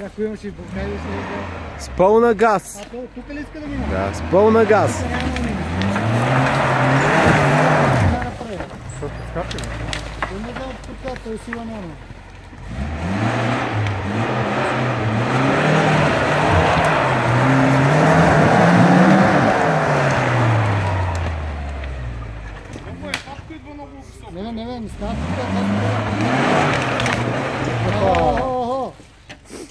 Ако имаш и блокади, с пълна газ. А то тук ли иска да мина? Да, с пълна газ. Защото скача ли? Той не да откъпка, той сила няма. Не става тук.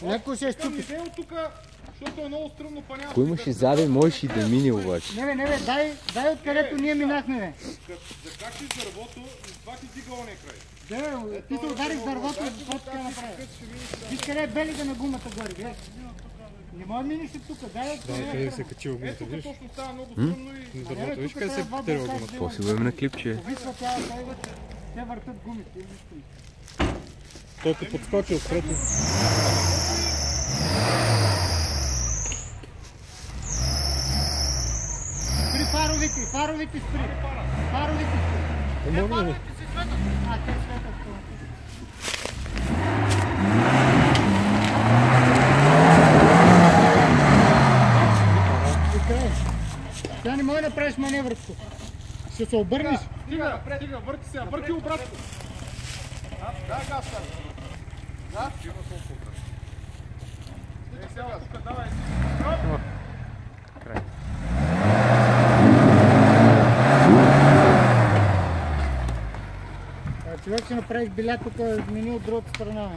Леко ще щупи. Защото е много стръмно панява. Ако имаш и заде, можеш и да мини обаче. Не, дай откъдето ние минахме, бе. Закачиш дървото и това ти дига ония край. Да, ти се удариш дървото и какво ще направи? Виж къде е белига на гумата горе, гледай. Не може миниш и тук, дай откъде. Да, къде се качи гумата, виж? Ето точно става много стръмно и... Дървото, виж къде се е потерял гумата. Какво си бъдем на клипче? Повисва тя, те въртат гумите. Той те подскочи отпред. Спри фаровите спри. Фаровите спри. Помогна ли? А, те светят. Сега не може да правиш маневрата. Ще се обърнеш. Стига, върти сега, върти обратно. Дай газ, стара. Да? Стига толкова. Стига сега, тук давай. Край. Човек ще направиш биля тук, мини от другата страна.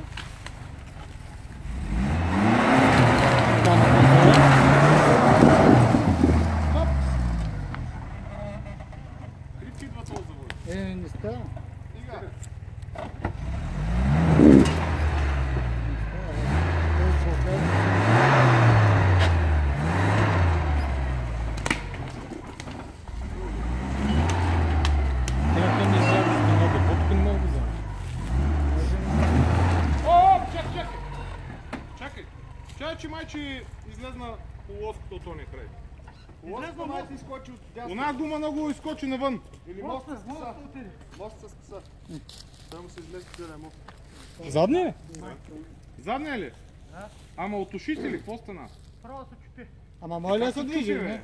Крипи идва този завод. Не става. Стига. Чакай, че майче излезна полоската от ония край. Полоската майче изкочи от дясно. Она гума много изкочи навън. Или моста с къса. Моста с къса. Той му се излезе целия мост. Задния? Задния ли? Да. Ама от ушите ли? Какво стана? Право се чупи. Ама може ли да се движи, не?